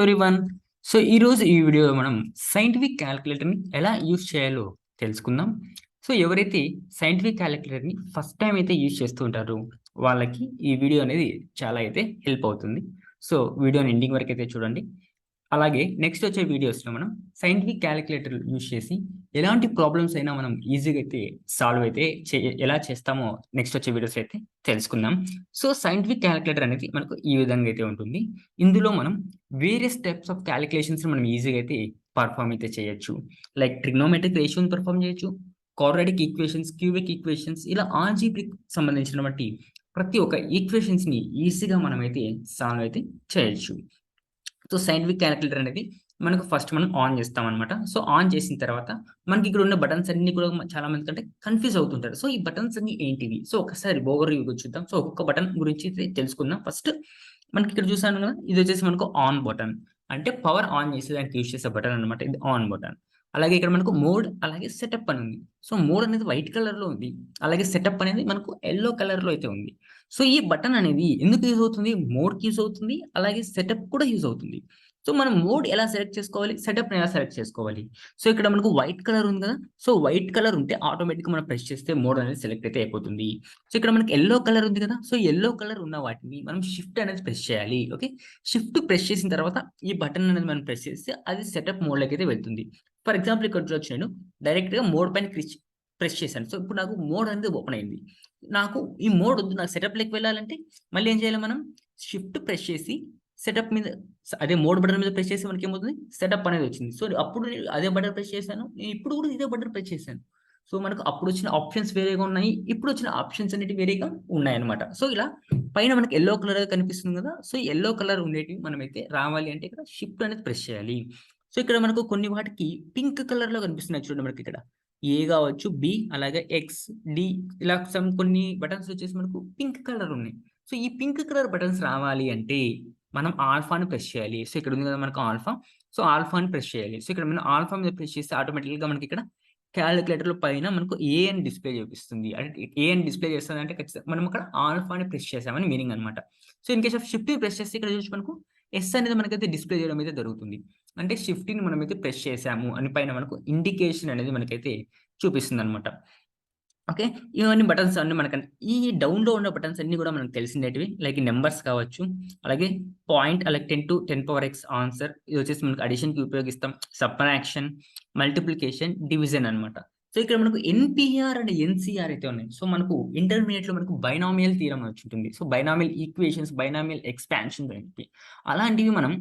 Everyone. So ఈరోజు ఈ వీడియోలో మనం సైంటిఫిక్ క్యాలిక్యులేటర్ని ఎలా యూజ్ చేయాలో తెలుసుకుందాం. సో ఎవరైతే సైంటిఫిక్ క్యాలిక్యులేటర్ని ఫస్ట్ టైం అయితే యూజ్ చేస్తూ ఉంటారో వాళ్ళకి ఈ వీడియో అనేది చాలా అయితే హెల్ప్ అవుతుంది. సో వీడియోని ఎండింగ్ వరకు అయితే చూడండి. అలాగే నెక్స్ట్ వచ్చే వీడియోస్లో మనం సైంటిఫిక్ క్యాలిక్యులేటర్ యూజ్ చేసి ఎలాంటి ప్రాబ్లమ్స్ అయినా మనం ఈజీగా అయితే సాల్వ్ అయితే ఎలా చేస్తామో నెక్స్ట్ వచ్చే వీడియోస్ అయితే తెలుసుకుందాం. సో సైంటిఫిక్ క్యాలిక్యులేటర్ అనేది మనకు ఈ విధంగా అయితే ఉంటుంది. ఇందులో మనం వేరియస్ టైప్స్ ఆఫ్ క్యాలిక్యులేషన్స్ మనం ఈజీగా అయితే పర్ఫామ్ అయితే చేయొచ్చు. లైక్ ట్రిగ్నోమెట్రిక్ రేషియోని పర్ఫామ్ చేయొచ్చు, క్వాడ్రాటిక్ ఈక్వేషన్స్, క్యూబిక్ ఈక్వేషన్స్, ఇలా ఆల్జీబ్రిక్ సంబంధించినటువంటి ప్రతి ఒక్క ఈక్వేషన్స్ని ఈజీగా మనం అయితే సాల్వ్ అయితే చేయొచ్చు. సో సైంటిఫిక్ క్యాలిక్యులేటర్ అనేది మనకు ఫస్ట్ మనం ఆన్ చేస్తాం అనమాట. సో ఆన్ చేసిన తర్వాత మనకి ఇక్కడ ఉన్న బటన్స్ అన్ని కూడా చాలా మంది కంటే కన్ఫ్యూజ్ అవుతుంటారు. సో ఈ బటన్స్ అన్ని ఏంటివి? సో ఒకసారి ఓవర్ వ్యూ చూద్దాం. సో ఒక్కొక్క బటన్ గురించి తెలుసుకుందాం. ఫస్ట్ మనకి ఇక్కడ చూసాను కదా, ఇది వచ్చేసి మనకు ఆన్ బటన్, అంటే పవర్ ఆన్ చేసేదానికి యూజ్ చేసే బటన్ అనమాట. ఇది ఆన్ బటన్. అలాగే ఇక్కడ మనకు మోడ్, అలాగే సెటప్ అని ఉంది. సో మోడ్ అనేది వైట్ కలర్ లో ఉంది, అలాగే సెటప్ అనేది మనకు ఎల్లో కలర్ లో అయితే ఉంది. సో ఈ బటన్ అనేది ఎందుకు యూజ్ అవుతుంది? మోడ్కి యూజ్ అవుతుంది, అలాగే సెటప్ కూడా యూజ్ అవుతుంది. సో మనం మోడ్ ఎలా సెలెక్ట్ చేసుకోవాలి, సెటప్ ఎలా సెలెక్ట్ చేసుకోవాలి? సో ఇక్కడ మనకు వైట్ కలర్ ఉంది కదా, సో వైట్ కలర్ ఉంటే ఆటోమేటిక్గా మనం ప్రెస్ చేస్తే మోడ్ అనేది సెలెక్ట్ అయితే అయిపోతుంది. సో ఇక్కడ మనకి ఎల్లో కలర్ ఉంది కదా, సో ఎల్లో కలర్ ఉన్న వాటిని మనం షిఫ్ట్ అనేది ప్రెస్ చేయాలి. ఓకే, షిఫ్ట్ ప్రెస్ చేసిన తర్వాత ఈ బటన్ అనేది మనం ప్రెస్ చేస్తే అది సెటప్ మోడ్లోకి అయితే వెళ్తుంది. ఫర్ ఎగ్జాంపుల్ ఇక్కడ చూడొచ్చు, నేను డైరెక్ట్గా మోడ్ పైన ప్రెస్ చేశాను. సో ఇప్పుడు నాకు మోడ్ అనేది ఓపెన్ అయింది. నాకు ఈ మోడ్ వద్దు, నాకు సెటప్లోకి వెళ్ళాలంటే మళ్ళీ ఏం చేయాలి? మనం షిఫ్ట్ ప్రెస్ చేసి సెటప్ మీద, అదే మోడ్ బటన్ మీద ప్రెస్ చేసి మనకి ఏమవుతుంది? సెటప్ అనేది వచ్చింది. సో అప్పుడు నేను అదే బటన్ ప్రెస్ చేశాను, నేను ఇప్పుడు కూడా ఇదే బటన్ ప్రెస్ చేశాను. సో మనకు అప్పుడు వచ్చిన ఆప్షన్స్ వేరేగా ఉన్నాయి, ఇప్పుడు వచ్చిన ఆప్షన్స్ అనేవి వేరేగా ఉన్నాయన్నమాట. సో ఇలా పైన మనకి ఎల్లో కలర్ కనిపిస్తుంది కదా, సో ఎల్లో కలర్ ఉండేటివి మనమైతే రావాలి అంటే ఇక్కడ షిఫ్ట్ అనేది ప్రెస్ చేయాలి. సో ఇక్కడ మనకు కొన్ని వాటికి పింక్ కలర్ లో కనిపిస్తున్నాయి చూడండి. మనకి ఇక్కడ ఏ కావచ్చు, బి, అలాగే ఎక్స్, డి, ఇలా కొన్ని బటన్స్ వచ్చేసి మనకు పింక్ కలర్ ఉన్నాయి. సో ఈ పింక్ కలర్ బటన్స్ రావాలి అంటే మనం ఆల్ఫాని ప్రెస్ చేయాలి. సో ఇక్కడ ఉంది కదా మనకు ఆల్ఫా, సో ఆల్ఫాని ప్రెస్ చేయాలి. సో ఇక్కడ మనం ఆల్ఫా మీద ప్రెస్ చేస్తే ఆటోమేటిక్గా మనకి ఇక్కడ క్యాలిక్యులేటర్ పైన మనకు ఏ అని డిస్ప్లే చూపిస్తుంది. అంటే ఏ అని డిస్ప్లే చేస్తుంది అంటే ఖచ్చితంగా మనం అక్కడ ఆల్ఫాని ప్రెస్ చేసామని మీనింగ్ అనమాట. So in case of shift press చేస్తే ఇక్కడ చూసి మనకు ఎస్ అనేది మనకైతే డిస్ప్లే చేయడం అయితే జరుగుతుంది. అంటే షిఫ్ట్ని మనమైతే ప్రెస్ చేసాము అని పైన మనకు ఇండికేషన్ అనేది మనకైతే చూపిస్తుంది అనమాట. ఓకే, ఇవన్నీ బటన్స్ అన్ని మనకు ఈ డౌన్లో ఉన్న బటన్స్ అన్ని కూడా మనకు తెలిసినవి, లైక్ నెంబర్స్ కావచ్చు, అలాగే పాయింట్, అలాగే 10 to 10 power x ఆన్సర్, ఇది వచ్చేసి మనకు అడిషన్కి ఉపయోగిస్తాం, సబ్ట్రాక్షన్, మల్టిప్లికేషన్, డివిజన్ అనమాట. సో ఇక్కడ మనకు ఎన్పిఆర్ అండ్ ఎన్సిఆర్ అయితే ఉన్నాయి. సో మనకు ఇంటర్మీడియట్ లో మనకు బైనామియల్ థీరం వచ్చి ఉంటుంది. So binomial equations, binomial expansion అలాంటివి మనం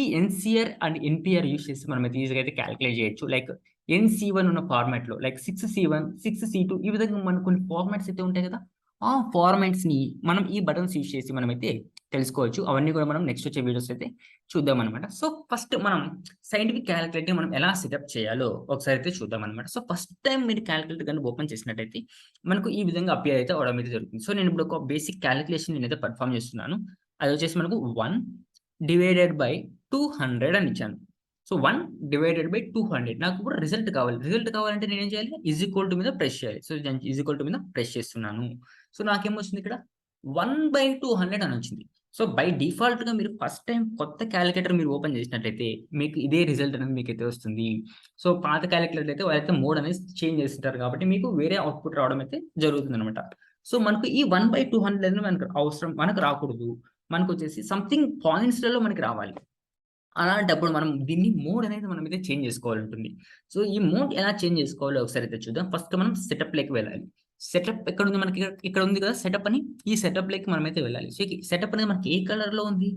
ఈ ఎన్సిఆర్ అండ్ ఎన్పిఆర్ యూస్ చేసి మనం అయితే ఈజీగా అయితే క్యాలిక్యులేట్ చేయొచ్చు. లైక్ ఎన్సి1 ఉన్న ఫార్మాట్ లో, లైక్ 6C1, 6C2, ఈ విధంగా మనకు కొన్ని ఫార్మాట్స్ అయితే ఉంటాయి కదా, ఆ ఫార్మాట్స్ ని మనం ఈ బటన్స్ యూస్ చేసి మనం అయితే తెలుసుకోవచ్చు. అవన్నీ కూడా మనం నెక్స్ట్ వచ్చే వీడియోస్ అయితే చూద్దాం అనమాట. సో ఫస్ట్ మనం సైంటిఫిక్ క్యాలిక్యులేటర్ మనం ఎలా సెటప్ చేయాలో ఒకసారి అయితే చూద్దాం అనమాట. సో ఫస్ట్ టైం మీరు క్యాలిక్యులేటర్ కానీ ఓపెన్ చేసినట్టయితే మనకు ఈ విధంగా అపియర్ అయితే అవడం అయితే జరుగుతుంది. సో నేను ఇప్పుడు ఒక బేసిక్ క్యాలిక్యులేషన్ నేనైతే పర్ఫామ్ చేస్తున్నాను. అది వచ్చేసి మనకు 1 డివైడెడ్ బై 200 అని ఇచ్చాను. సో 1 డివైడెడ్ బై 200, నాకు ఇప్పుడు రిజల్ట్ కావాలి. రిజల్ట్ కావాలంటే నేను ఏం చేయాలి? ఈజ్ ఈక్వల్ టు మీద ప్రెస్ చేయాలి. సో ఈజ్ ఈక్వల్ టు మీద ప్రెస్ చేస్తున్నాను. సో నాకేమొచ్చింది ఇక్కడ 1/200 అని వచ్చింది. సో బై డిఫాల్ట్గా మీరు ఫస్ట్ టైం కొత్త క్యాలిక్యులేటర్ మీరు ఓపెన్ చేసినట్లయితే మీకు ఇదే రిజల్ట్ అనేది మీకు అయితే వస్తుంది. సో పాత క్యాలిక్యులేటర్ అయితే వాళ్ళైతే మోడ్ అనేది చేంజ్ చేస్తుంటారు కాబట్టి మీకు వేరే అవుట్పుట్ రావడం అయితే జరుగుతుంది అనమాట. సో మనకు ఈ 1/200 అనేది మనకు అవసరం, మనకు రాకూడదు. మనకు వచ్చేసి సంథింగ్ పాయింట్స్లలో మనకి రావాలి. అలాంటప్పుడు మనం దీన్ని మోడ్ అనేది మనం అయితే చేంజ్ చేసుకోవాలి ఉంటుంది. సో ఈ మోడ్ ఎలా చేంజ్ చేసుకోవాలో ఒకసారి అయితే చూద్దాం. ఫస్ట్ మనం సెటప్ లోకి వెళ్ళాలి. సెటప్ ఎక్కడ ఉంది? మనకి ఇక్కడ ఉంది కదా సెటప్ అని, ఈ సెటప్ లోకి మనం అయితే వెళ్ళాలి. సో సెటప్ అనేది మనకి ఏ కలర్ లో ఉంది?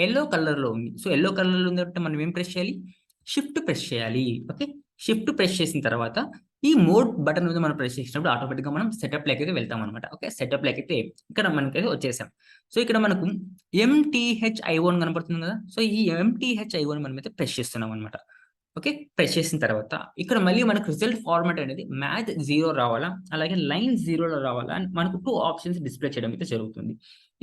ఎల్లో కలర్ లో ఉంది. సో ఎల్లో కలర్ లో ఉంది అంటే మనం ఏం ప్రెస్ చేయాలి? షిఫ్ట్ ప్రెస్ చేయాలి. ఓకే, షిఫ్ట్ ప్రెస్ చేసిన తర్వాత ఈ మోడ్ బటన్ మీద మనం ప్రెస్ చేసినప్పుడు ఆటోమేటిక్గా మనం సెటప్ లోకి అయితే వెళ్తాం అనమాట. ఓకే, సెటప్ లోకి అయితే ఇక్కడ మనకైతే వచ్చేసాం. సో ఇక్కడ మనకు MTHI1 కనపడుతుంది కదా, సో ఈ MTHI1 మనం అయితే ప్రెస్ చేస్తున్నాం అనమాట. ఓకే, ప్రెస్ చేసిన తర్వాత ఇక్కడ మళ్ళీ మనకు రిజల్ట్ ఫార్మాట్ అనేది మ్యాథ్ 0 రావాలా, అలాగే లైన్ 0లో రావాలా అని మనకు 2 ఆప్షన్స్ డిస్ప్లే చేయడం అయితే జరుగుతుంది.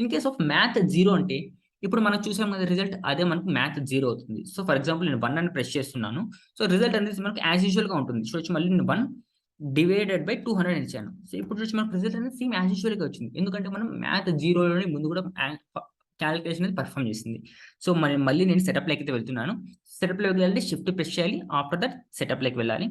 ఇన్ కేస్ ఆఫ్ మ్యాథ్ 0 అంటే ఇప్పుడు మనం చూసాం కదా రిజల్ట్, అదే మనకు మ్యాథ్ 0 అవుతుంది. సో ఫర్ ఎగ్జాంపుల్ నేను 1 అని ప్రెస్ చేస్తున్నాను. సో రిజల్ట్ అనేది మనకు యాజ్ యూజువల్ గా ఉంటుంది. చూడొచ్చు, మళ్ళీ నేను 1 డివైడెడ్ బై 200 ఇచ్చాను. సో ఇప్పుడు చూసి మనకు రిజల్ట్ అనేది సేమ్ యాజ్ యూజువల్ గా వచ్చింది. ఎందుకంటే మనం మ్యాథ్ 0లోని ముందు కూడా క్యాలిక్యులేషన్ అనేది పర్ఫామ్ చేసింది. సో మళ్ళీ నేను సెటప్లోకి అయితే వెళ్తున్నాను. సెటప్లోకి వెళ్ళాలంటే షిఫ్ట్ ప్రెస్ చేయాలి. ఆఫ్టర్ దట్ సెటప్లోకి వెళ్ళాలి.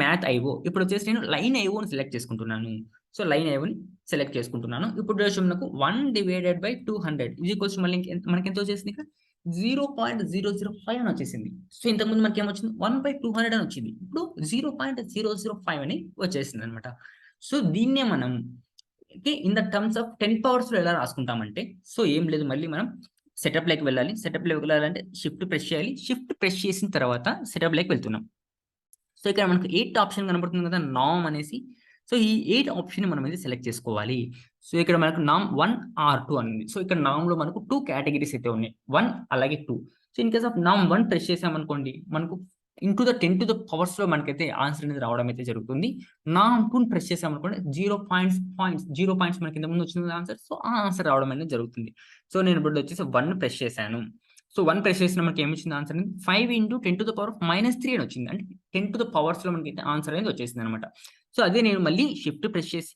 మ్యాథ్ ఐఓ ఇప్పుడు వచ్చేసి నేను లైన్ ఐఓని సెలెక్ట్ చేసుకుంటున్నాను. సో లైన్ ఐఓని సెలెక్ట్ చేసుకుంటున్నాను. ఇప్పుడు మనకు 1/200 ఇది ఈక్వల్స్ మళ్ళీ మనకి ఎంత వచ్చేసింది ఇక్కడ 0.005 అని వచ్చేసింది. సో ఇంతకుముందు మనకి ఏమొచ్చింది 1/200 అని వచ్చింది. ఇప్పుడు 0.005 అని వచ్చేసింది అనమాట. సో దీన్నే మనం in the terms of 10 powers లో ఎలా రాసుకుంటామంటే, సో ఏం లేదు, మళ్ళీ మనం సెటప్ లోకి వెళ్ళాలి. సెటప్ లోకి వెళ్ళాలంటే షిఫ్ట్ ప్రెస్ చేయాలి. షిఫ్ట్ ప్రెస్ చేసిన తర్వాత సెటప్ లోకి వెళ్తున్నాం. సో ఇక్కడ మనకు 8 ఆప్షన్ కనబడుతుంది కదా, నామ్ అనేసి. సో ఈ 8 ఆప్షన్ మనం అయితే సెలెక్ట్ చేసుకోవాలి. సో ఇక్కడ మనకు నామ్ 1 ఆర్ 2 అని ఉంది. సో ఇక్కడ నామ్ లో మనకు 2 కేటగిరీస్ అయితే ఉన్నాయి, 1 అలాగే 2. సో ఇన్ కేస్ ఆఫ్ నామ్ 1 ప్రెస్ చేసామనుకోండి, మనకు into the 10 to the powers లో మనకైతే ఆన్సర్ అనేది రావడం అయితే జరుగుతుంది. నామ్ 2 ప్రెస్ చేసామనుకోండి 0 పాయింట్స్ మనకి ఇంత ముందు వచ్చింది ఆన్సర్. సో ఆ ఆన్సర్ రావడం అనేది జరుగుతుంది. సో నేను ఇప్పుడు వచ్చేసి 1 ప్రెస్ చేశాను. సో 1 ప్రెస్ చేసిన మనకి ఏమి వచ్చింది ఆన్సర్ అనేది 5 × 10⁻³ అని వచ్చింది. అంటే 10 to the పవర్స్ లో మనకి ఆన్సర్ అనేది వచ్చేసింది అనమాట. సో అదే నేను మళ్ళీ షిఫ్ట్ ప్రెస్ చేసి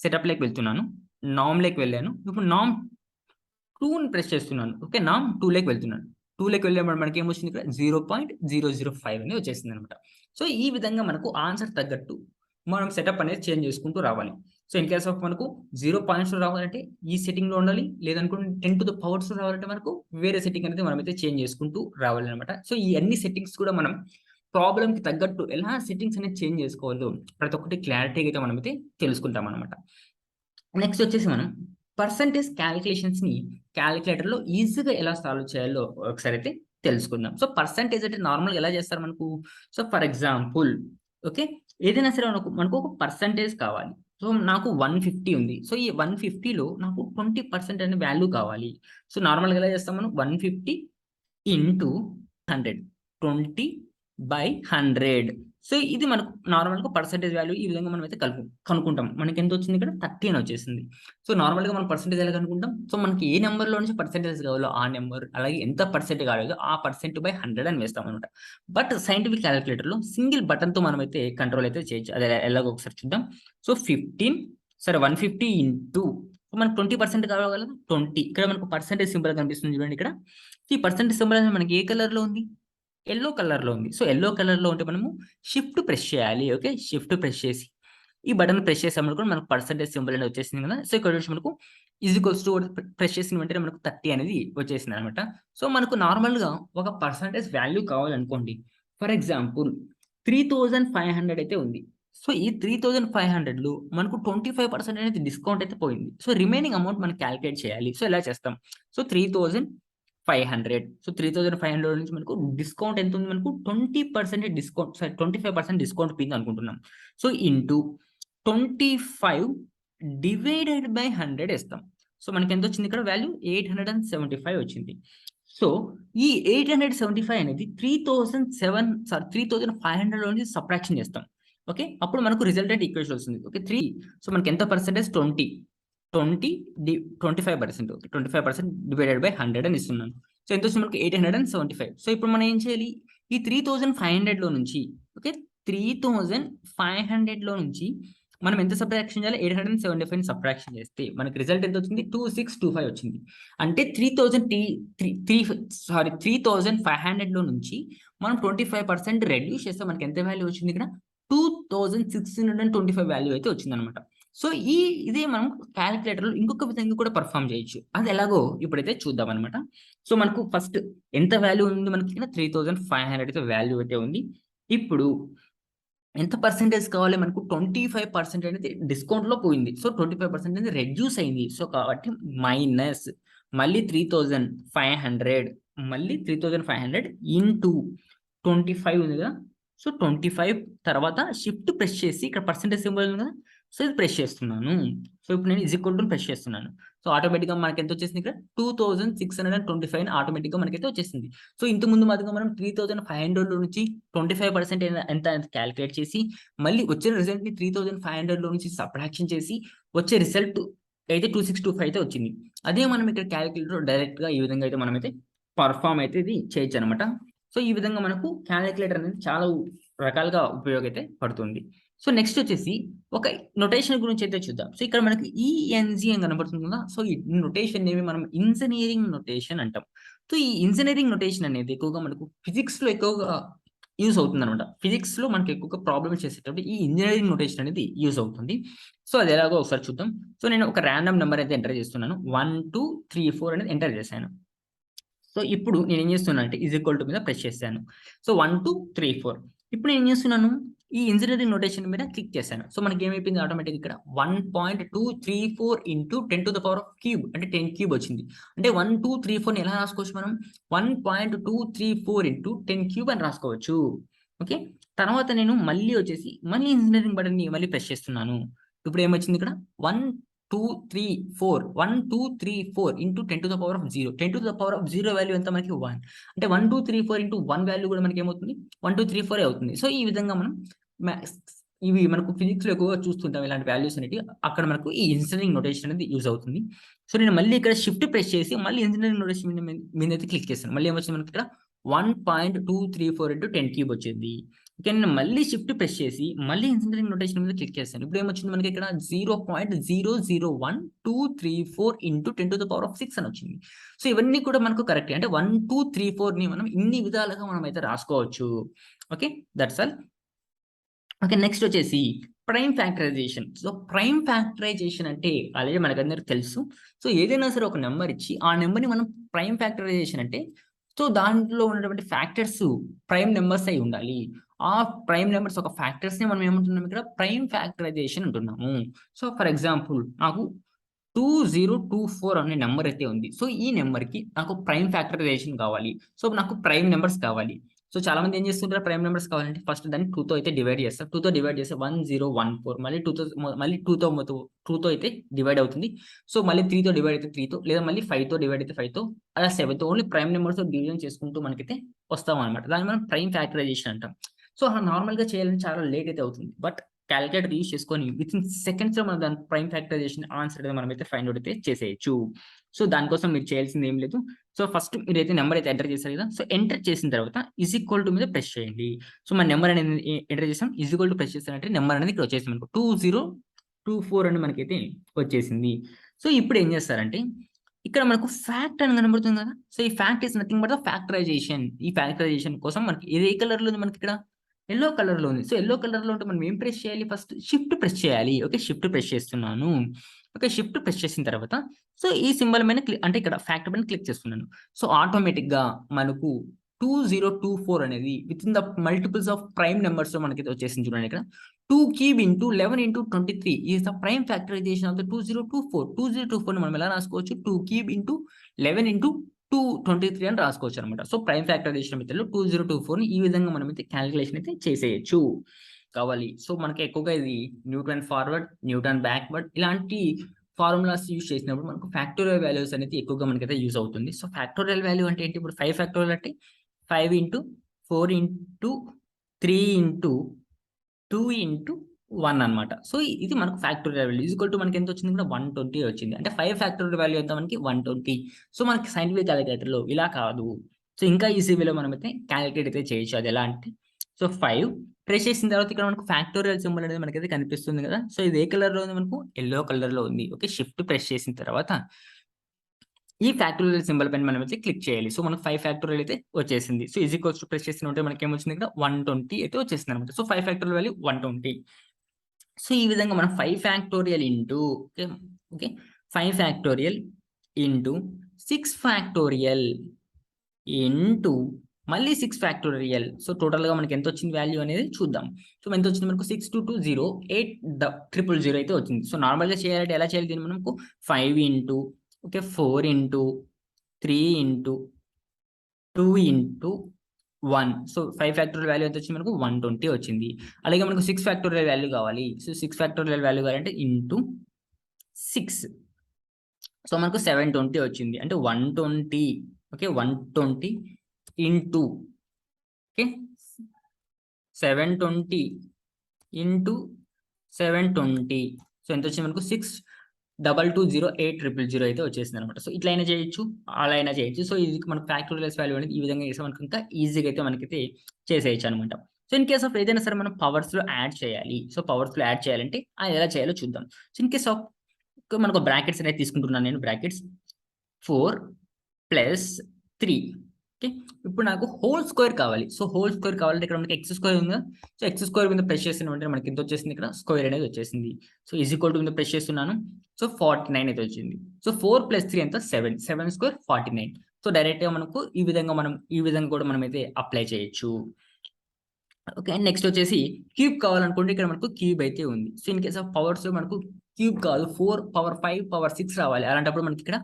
సెటప్ లోకి వెళ్తున్నాను. నామ్ లోకి వెళ్ళాను. ఇప్పుడు నామ్ 2ని ప్రెస్ చేస్తున్నాను. ఓకే, నామ్ 2 లోకి వెళ్తున్నాను. 2 లోకి వెళ్ళేప్పుడు మనకి ఏమొచ్చింది ఇక్కడ 0.005 అని వచ్చేసింది అనమాట. సో ఈ విధంగా మనకు ఆన్సర్ తగ్గట్టు మనం సెటప్ అనేది చేంజ్ చేసుకుంటూ రావాలి. సో ఇన్ కేస్ ఆఫ్ మనకు 0 పాయింట్స్ రావాలంటే ఈ సెట్టింగ్ లో ఉండాలి, లేదనుకుంటే 10 to the పవర్స్ రావాలంటే మనకు వేరే సెట్టింగ్ అనేది మనం అయితే చేంజ్ చేసుకుంటూ రావాలి అనమాట. సో ఈ అన్ని సెట్టింగ్స్ కూడా మనం ప్రాబ్లమ్ కి తగ్గట్టు ఎలా సెట్టింగ్స్ అనేది చేంజ్ చేసుకోవాలో ప్రతి ఒక్కటి క్లారిటీగా అయితే మనం అయితే తెలుసుకుంటాం అనమాట. నెక్స్ట్ వచ్చేసి మనం పర్సంటేజ్ క్యాలిక్యులేషన్స్ ని క్యాలిక్యులేటర్ లో ఈజీగా ఎలా సాల్వ్ చేయాలో ఒకసారి అయితే తెలుసుకుందాం. సో పర్సంటేజ్ అంటే నార్మల్గా ఎలా చేస్తారు మనకు. సో ఫర్ ఎగ్జాంపుల్, ఓకే, ఏదైనా సరే మనకు ఒక పర్సంటేజ్ కావాలి. సో నాకు 150 ఉంది. సో ఈ 150లో నాకు 20% అనే వాల్యూ కావాలి. సో నార్మల్గా ఎలా చేస్తాం మనం, 150 × 100, 20/100. సో ఇది మనకు నార్మల్గా పర్సంటేజ్ వాల్యూ ఈ విధంగా మనం అయితే కనుక్కుంటాం. మనకి ఎంత వచ్చింది ఇక్కడ 30 అని వచ్చేసింది. సో నార్మల్గా మనం పర్సంటేజ్ ఎలా కనుక్కుంటాం, సో మనకి ఏ నెంబర్లో నుంచి పర్సంటేజ్ కావాలో ఆ నెంబర్, అలాగే ఎంత పర్సెంట్ కావాలో ఆ % అని వేస్తాం అనమాట. బట్ సైంటిఫిక్ క్యాలిక్యులేటర్లో సింగిల్ బటన్తో మనం అయితే కంట్రోల్ అయితే చేయొచ్చు. అది ఎలాగో ఒకసారి చూద్దాం. సో 150 ఇంటూ మనకు 20% కావాలి కదా, 20. ఇక్కడ మనకు పర్సంటేజ్ సింబల్ కనిపిస్తుంది చూడండి. ఇక్కడ ఈ పర్సంటేజ్ సింబల్ అనేది మనకి ఏ కలర్లో ఉంది, ఎల్లో కలర్లో ఉంది. సో ఎల్లో కలర్లో ఉంటే మనము షిఫ్ట్ ప్రెస్ చేయాలి. ఓకే, షిఫ్ట్ ప్రెస్ చేసి ఈ బటన్ ప్రెస్ చేసామనుకో మనకు పర్సంటేజ్ సింబల్ అనేది వచ్చేసింది కదా. సో ఇక్కడ వచ్చి మనకు ఈజ్ఈక్వల్స్ టు ప్రెస్ చేసిన వెంటనే మనకు 30 అనేది వచ్చేసింది అనమాట. సో మనకు నార్మల్గా ఒక పర్సంటేజ్ వాల్యూ కావాలనుకోండి, ఫర్ ఎగ్జాంపుల్ 3500 అయితే ఉంది. సో ఈ 3500లో మనకు 25% అనేది డిస్కౌంట్ అయితే పోయింది. సో రిమైనింగ్ అమౌంట్ మనం క్యాలిక్యులేట్ చేయాలి. సో ఎలా చేస్తాం, సో 3500. సో 3500 నుంచి మనకు డిస్కౌంట్ ఎంత ఉంది, మనకు 20% డిస్కౌంట్, సారీ 25% డిస్కౌంట్ పోయింది అనుకుంటున్నాం. సో ఇంటూ 25 డివైడెడ్ బై 100 వేస్తాం. సో మనకి ఎంత వచ్చింది ఇక్కడ వాల్యూ 875 వచ్చింది. సో ఈ 875 అనేది 3500 నుంచి సబ్ట్రాక్షన్ చేస్తాం. ఓకే, అప్పుడు మనకు రిజల్టెంట్ ఈక్వేషన్ వస్తుంది. ఓకే, 3. సో మనకి ఎంత పర్సెంటేజ్ 25%. ఓకే, 25% డివైడెడ్ బై 100 అని ఇస్తున్నాను. సో ఎంత వస్తుంది మనకు 875. సో ఇప్పుడు మనం ఏం చేయాలి, ఈ 3500లో నుంచి, ఓకే, 3500లో నుంచి మనం ఎంత సబ్ట్రాక్షన్ చేయాలి, 875 సబ్ట్రాక్షన్ చేస్తే మనకి రిజల్ట్ ఎంత వచ్చింది, 2625 వచ్చింది. అంటే 3500లో నుంచి మనం 25% రెడ్యూస్ చేస్తే మనకి ఎంత వాల్యూ వచ్చింది, ఇక్కడ 2625 వాల్యూ అయితే వచ్చింది అనమాట. సో ఇదే మనం క్యాలిక్యులేటర్లో ఇంకొక విధంగా కూడా పర్ఫామ్ చేయొచ్చు. అది ఎలాగో ఇప్పుడైతే చూద్దాం అనమాట. సో మనకు ఫస్ట్ ఎంత వాల్యూ ఉంది, మనకి 3500 అయితే వాల్యూ అయితే ఉంది. ఇప్పుడు ఎంత పర్సెంటేజ్ కావాలి మనకు, 25% అనేది డిస్కౌంట్లో పోయింది. సో 25% అనేది రెడ్యూస్ అయింది. సో కాబట్టి మైనస్ మళ్ళీ 3500, మళ్ళీ 3500 ఇంటూ 25 ఉంది కదా. సో 25 తర్వాత షిఫ్ట్ ప్రెస్ చేసి ఇక్కడ పర్సెంటేజ్ సింబల్ ఉంది కదా, సో ఇది ప్రెస్ చేస్తున్నాను. సో ఇప్పుడు నేను ఈజ్ఈక్వల్ టు ప్రెస్ చేస్తున్నాను. సో ఆటోమేటిక్గా మనకి ఎంత వచ్చేసింది, ఇక్కడ 2625 ఆటోమేటిక్గా మనకైతే వచ్చేసింది. సో ఇంతకుముందు మాదిరిగా మనం 3500 నుంచి 25% ఎంత క్యాలిక్యులేట్ చేసి మళ్ళీ వచ్చే రిజల్ట్ని 3500లో నుంచి సబ్ట్రాక్షన్ చేసి వచ్చే రిజల్ట్ అయితే 2625 అయితే వచ్చింది. అదే మనం ఇక్కడ క్యాలిక్యులేటర్ డైరెక్ట్గా ఈ విధంగా అయితే మనమైతే పర్ఫామ్ అయితే ఇది చేయొచ్చు అనమాట. సో ఈ విధంగా మనకు క్యాలిక్యులేటర్ అనేది చాలా రకాలుగా ఉపయోగం అయితే పడుతుంది. సో నెక్స్ట్ వచ్చేసి ఒక నొటేషన్ గురించి అయితే చూద్దాం. సో ఇక్కడ మనకి ఈఎన్జీ అని కనబడుతుంది కదా. సో ఈ నొటేషన్ ఏమి మనం ఇంజనీరింగ్ నొటేషన్ అంటాం. సో ఈ ఇంజనీరింగ్ నొటేషన్ అనేది ఎక్కువగా మనకు ఫిజిక్స్ లో ఎక్కువగా యూస్ అవుతుంది అనమాట. ఫిజిక్స్ లో మనకి ఎక్కువగా ప్రాబ్లమ్స్ చేసేటప్పుడు ఈ ఇంజనీరింగ్ నొటేషన్ అనేది యూస్ అవుతుంది. సో అది ఎలాగో ఒకసారి చూద్దాం. సో నేను ఒక ర్యాండమ్ నెంబర్ అయితే ఎంటర్ చేస్తున్నాను. 1 2 3 4 అనేది ఎంటర్ చేశాను. సో ఇప్పుడు నేను ఏం చేస్తున్నా అంటే ఈజ్ ఈక్వల్ టు మీద ప్రెస్ చేశాను. సో 1 2 3 4 ఇప్పుడు నేను ఏం చేస్తున్నాను, ఈ ఇంజనీరింగ్ నోటేషన్ మీద క్లిక్ చేశాను. సో మనకి ఏమైపోయింది ఆటోమేటిక్ ఇక్కడ 1.234 into 10 to the power of cube అంటే 10 క్యూబ్ వచ్చింది. అంటే 1 2 3 4 ని ఎలా రాసుకోవచ్చు మనం, 1.234 ఇంటూ 10 క్యూబ్ అని రాసుకోవచ్చు. ఓకే, తర్వాత నేను మళ్ళీ వచ్చేసి మళ్ళీ ఇంజనీరింగ్ బటన్ ని మళ్ళీ ప్రెస్ చేస్తున్నాను. ఇప్పుడు ఏమొచ్చింది ఇక్కడ 1 2 3 4 1 2 3 4 into 10 to the power of 0. 10 to the power of 0 value ఎంత మనకి 1. అంటే 1 2 3 4 ఇంటూ 1 వాల్యూ కూడా మనకి ఏమవుతుంది 1 2 3 4 అవుతుంది. సో ఈ విధంగా మనం ఇవి మనకు ఫిజిక్స్ లో ఎక్కువగా చూస్తుంటాం ఇలాంటి వాల్యూస్ అనేవి. అక్కడ మనకు ఈ ఇంజనీరింగ్ నోటేషన్ అనేది యూజ్ అవుతుంది. సో నేను మళ్ళీ ఇక్కడ షిఫ్ట్ ప్రెస్ చేసి మళ్ళీ ఇంజనీరింగ్ నోటేషన్ మీద అయితే క్లిక్ చేస్తాను. మళ్ళీ ఏమొచ్చింది మనకి ఇక్కడ 1.234 ఇంటూ 10 క్యూబ్ వచ్చింది. ఓకే, నేను మళ్ళీ షిఫ్ట్ ప్రెస్ చేసి మళ్ళీ ఇంజనీరింగ్ నోటేషన్ మీద క్లిక్ చేస్తాను. ఇప్పుడు ఏమొచ్చింది మనకి ఇక్కడ 0.001234 into 10 to the power of 6 అని వచ్చింది. సో ఇవన్నీ కూడా మనకు కరెక్ట్. అంటే 1 2 3 4 ని మనం ఇన్ని విధాలుగా మనం అయితే రాసుకోవచ్చు. Okay, that's all. Okay, next వచ్చేసి prime factorisation. So prime factorisation అంటే ఆల్రెడీ మనకందరికి తెలుసు. సో ఏదైనా సరే ఒక నెంబర్ ఇచ్చి ఆ నెంబర్ని మనం ప్రైమ్ ఫ్యాక్టరైజేషన్ అంటే సో దాంట్లో ఉన్నటువంటి ఫ్యాక్టర్స్ ప్రైమ్ నెంబర్స్ అయి ఉండాలి. ఆ ప్రైమ్ నెంబర్స్ ఒక ఫ్యాక్టర్స్ ని మనం ఏమంటున్నాం ఇక్కడ ప్రైమ్ ఫ్యాక్టరైజేషన్ అంటున్నాము. సో ఫర్ ఎగ్జాంపుల్ నాకు 2024 అనే నెంబర్ అయితే ఉంది. సో ఈ నెంబర్కి నాకు ప్రైమ్ ఫ్యాక్టరైజేషన్ కావాలి. సో నాకు ప్రైమ్ నెంబర్స్ కావాలి. సో చాలా మంది ఏం చేస్తుంటారు, ప్రైమ్ నెంబర్స్ కావాలంటే ఫస్ట్ దాన్ని 2తో అయితే డివైడ్ చేస్తారు. 2తో డివైడ్ చేస్తే 1014 మళ్ళీ 2తో అయితే డివైడ్ అవుతుంది. సో మళ్ళీ 3తో డివైడ్ అయితే 3తో, లేదా మళ్ళీ 5తో డివైడ్ అయితే 5తో, అలా 7తో ఓన్లీ ప్రైమ్ నెంబర్స్ డివిజన్ చేసుకుంటూ మనకైతే వస్తాం అనమాట. దాన్ని మనం ప్రైమ్ ఫ్యాక్టరైజేషన్ అంటాం. సో నార్మల్గా చేయాలని చాలా లేట్ అయితే అవుతుంది. బట్ క్యాలిక్యులేటర్ యూస్ చేసుకొని విత్ ఇన్ సెకండ్స్ లో మనం దాని ప్రైమ్ ఫ్యాక్టరైజేషన్ ఆన్సర్ అయితే మనం అయితే ఫైండ్ అవుట్ అయితే చేసేయచ్చు. సో దానికోసం మీరు చేయాల్సింది ఏం లేదు. సో ఫస్ట్ మీరైతే నెంబర్ అయితే ఎంటర్ చేశారు కదా. సో ఎంటర్ చేసిన తర్వాత ఈజ్ ఈక్వల్ టు మీద ప్రెస్ చేయండి. సో మన నెంబర్ అనేది ఎంటర్ చేసాం, ఈజ్ ఈక్వల్ టు ప్రెస్ చేస్తానంటే నెంబర్ అనేది ఇక్కడ వచ్చేసింది మనకు 2024 అని మనకైతే వచ్చేసింది. సో ఇప్పుడు ఏం చేస్తారంటే ఇక్కడ మనకు ఫ్యాక్ట్ అని కనబడుతుంది కదా. సో ఈ fact is nothing but the factorization. ఈ ఫ్యాక్టరైజేషన్ కోసం మనకి ఏ కలర్ లో ఉంది, మనకి ఇక్కడ ఎల్లో కలర్ లో ఉంది. సో ఎల్లో కలర్ లో ఉంటే మనం ఏం ప్రెస్ చేయాలి, ఫస్ట్ షిఫ్ట్ ప్రెస్ చేయాలి. ఓకే, షిఫ్ట్ ప్రెస్ చేస్తున్నాను. ఓకే, షిఫ్ట్ ప్రెస్ చేసిన తర్వాత సో ఈ సింబల్ మీద అంటే ఇక్కడ ఫ్యాక్టర్ పైన క్లిక్ చేస్తున్నాను. సో ఆటోమేటిక్ గా మనకు 2024 అనేది with in the multiples of prime numbers లో మనకి వచ్చేసింది. చూడండి ఇక్కడ 2 cube into 11 into 23 is the prime factorization of the 2024. 2024 మనం ఎలా రాసుకోవచ్చు, 2 క్యూబ్ ఇంటూ 11 ఇంటూ 223 అని రాసుకోవచ్చు అనమాట. సో ప్రైమ్ ఫ్యాక్టరైజేషన్ మెథడ్ లో 2024 ని ఈ విధంగా మనం అయితే క్యాలిక్యులేషన్ అయితే చేసేయచ్చు కావాలి. సో మనకి ఎక్కువగా ఇది న్యూటన్ ఫార్వర్డ్, న్యూటన్ బ్యాక్వర్డ్ ఇలాంటి ఫార్ములాస్ యూస్ చేసినప్పుడు మనకు ఫ్యాక్టోరియల్ వాల్యూస్ అనేది ఎక్కువగా మనకైతే యూస్ అవుతుంది. సో ఫ్యాక్టోరియల్ వాల్యూ అంటే ఏంటి, ఇప్పుడు 5 ఫ్యాక్టోరియల్ అంటే 5 ఇంటూ 4 ఇంటూ 3 ఇంటూ 2 ఇంటూ 1 అనమాట. సో ఇది మనకు ఫ్యాక్టోరియల్ వాల్యూ ఈక్వల్ టు మనకి ఎంత వచ్చింది కూడా 120 వచ్చింది. అంటే 5 ఫ్యాక్టోరియల్ వాల్యూ ఎంత మనకి 120. సో మనకి సైంటిఫిక్ క్యాలిక్యులేటర్లో ఇలా కాదు. సో ఇంకా ఈజీ వేలో మనం అయితే క్యాలిక్యులేట్ అయితే చేయొచ్చు. అది ఎలా అంటే సో 5 ప్రెస్ చేసిన తర్వాత ఇక్కడ మనకు ఫ్యాక్టోరియల్ సింబల్ అనేది మనకైతే కనిపిస్తుంది కదా. సో ఇది ఏ కలర్ లో ఉంది, మనకు ఎల్లో కలర్ లో ఉంది. ఓకే, షిఫ్ట్ ప్రెస్ చేసిన తర్వాత ఈ ఫ్యాక్టోరియల్ సింబల్ పైన మనం అయితే క్లిక్ చేయాలి. సో మనకు 5 ఫ్యాక్టోరియల్ అయితే వచ్చేసింది. So is equals to press చేసిన ఉంటే మనకి ఏమొచ్చింది ఇక్కడ 120 అయితే వచ్చేసింది అనమాట. So 5 factorial value 120. సో ఈ విధంగా మనం 5 factorial into okay 5 factorial into 6 factorial into మళ్ళీ 6 ఫ్యాక్టోరియల్. సో టోటల్గా మనకి ఎంత వచ్చింది వాల్యూ అనేది చూద్దాం. సో ఎంత వచ్చింది మనకు 62208000 అయితే వచ్చింది. సో నార్మల్గా చేయాలంటే ఎలా చేయాలి దీన్ని మనకు 5 into okay 4 into 3 into 2 into 1. So 5 factorial value ఎంత వచ్చింది మనకు 120 వచ్చింది. అలాగే మనకు 6 ఫ్యాక్టోరియల్ వాల్యూ కావాలి. సో 6 ఫ్యాక్టోరియల్ వాల్యూ కావాలంటే ఇంటూ 6. సో మనకు 720 వచ్చింది. అంటే 120 okay 120 into okay 720 into 720. So ఎంత వచ్చింది మనకు 62208000 అయితే వచ్చేసింది అనమాట. సో ఇట్లా అయినా చేయొచ్చు, అలా అయినా చేయొచ్చు. సో ఇది మనకు ఫ్యాక్టోరియల్స్ వాల్యూ అనేది ఈ విధంగా చేస్తే మనకు ఇంకా ఈజీగా అయితే మనకైతే చేసేయచ్చు అనమాట. సో ఇన్ కేస్ ఆఫ్ ఏదైనా సరే మనం పవర్స్లో యాడ్ చేయాలి. సో పవర్స్లో యాడ్ చేయాలంటే అది ఎలా చేయాలో చూద్దాం. సో ఇన్ కేస్ ఆఫ్ మనకు బ్రాకెట్స్ అనేది తీసుకుంటున్నాను నేను. Brackets 4 plus 3. ఓకే, ఇప్పుడు నాకు హోల్ స్క్వేర్ కావాలి. సో హోల్ స్క్వేర్ కావాలంటే ఇక్కడ మనకి ఎక్స్ స్క్వేర్ ఉందా. సో ఎక్స్ స్క్వేర్ మీద ప్రెస్ చేసిన మనకి ఎంత వచ్చేసింది, ఇక్కడ స్క్వేర్ అనేది వచ్చేసింది. సో ఈజ్ ఈక్వల్ టు మీద ప్రెస్ చేస్తున్నాను. సో 49 అయితే వచ్చింది. సో 4 + 3 ఎంత 7. 7 స్క్వేర్ 49. సో డైరెక్ట్గా మనకు ఈ విధంగా కూడా మనం అయితే అప్లై చేయొచ్చు. ఓకే, నెక్స్ట్ వచ్చేసి క్యూబ్ కావాలనుకుంటే ఇక్కడ మనకు క్యూబ్ అయితే ఉంది. So in case of powers మనకు క్యూబ్ కాదు, 4 పవర్ 5 పవర్ 6 రావాలి. అలాంటప్పుడు మనకి ఇక్కడ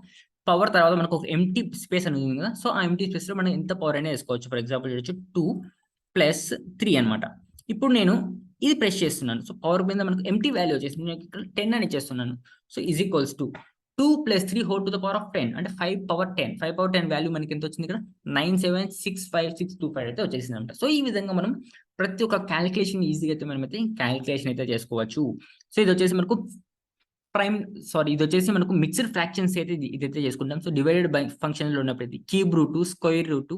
పవర్ తర్వాత మనకు ఒక ఎంటీ స్పేస్ అని ఉంది కదా. సో ఆ ఎంటీ స్పేస్ లో మనం ఎంత పవర్ అయినా వేసుకోవచ్చు. ఫర్ ఎగ్జాంపుల్ చూడొచ్చు 2 + 3 అనమాట. ఇప్పుడు నేను ఇది ప్రెస్ చేస్తున్నాను. సో పవర్ మీద మనకు ఎంటీ వాల్యూ వచ్చేసింది. నేను ఇక్కడ 10 అని ఇచ్చేస్తున్నాను. So is equals to 2 + 3 whole to the power of 10 అంటే 5 పవర్ 10. 5 పవర్ 10 వాల్యూ మనకి ఎంత వచ్చింది, ఇక్కడ 9765625 అయితే వచ్చేసింది అనమాట. సో ఈ విధంగా మనం ప్రతి ఒక్క క్యాలిక్యులేషన్ ఈజీగా అయితే మనమైతే క్యాలిక్యులేషన్ అయితే చేసుకోవచ్చు. సో ఇది వచ్చేసి మనకు ఇది వచ్చేసి మనకు మిక్స్డ్ ఫ్రాక్షన్స్ అయితే ఇదైతే చేసుకుంటాం. సో డివైడెడ్ బై ఫంక్షన్లో ఉన్నప్పుడు cube root, square root,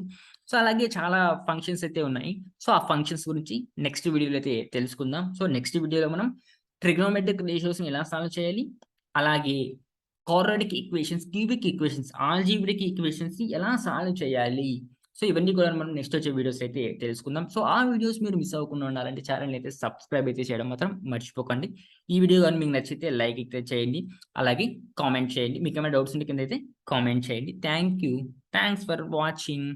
so అలాగే చాలా ఫంక్షన్స్ అయితే ఉన్నాయి. సో ఆ ఫంక్షన్స్ గురించి నెక్స్ట్ వీడియోలో అయితే తెలుసుకుందాం. సో నెక్స్ట్ వీడియోలో మనం ట్రిగ్నోమెట్రిక్ రేషియోస్ని ఎలా సాల్వ్ చేయాలి, అలాగే quadratic equations, cubic equations, algebraic equations ఎలా సాల్వ్ చేయాలి, సో ఇవన్నీ కూడా మనం నెక్స్ట్ వచ్చే వీడియోస్ అయితే తెలుసుకుందాం. సో ఆ వీడియోస్ మీరు మిస్ అవ్వకుండా ఉండాలంటే ఛానల్ అయితే సబ్స్క్రైబ్ అయితే చేయడం మాత్రం మర్చిపోకండి. ఈ వీడియో కానీ మీకు నచ్చితే లైక్ అయితే చేయండి, అలాగే కామెంట్ చేయండి. మీకు ఏమైనా డౌట్స్ ఉంటే కింద అయితే కామెంట్ చేయండి. Thanks for watching.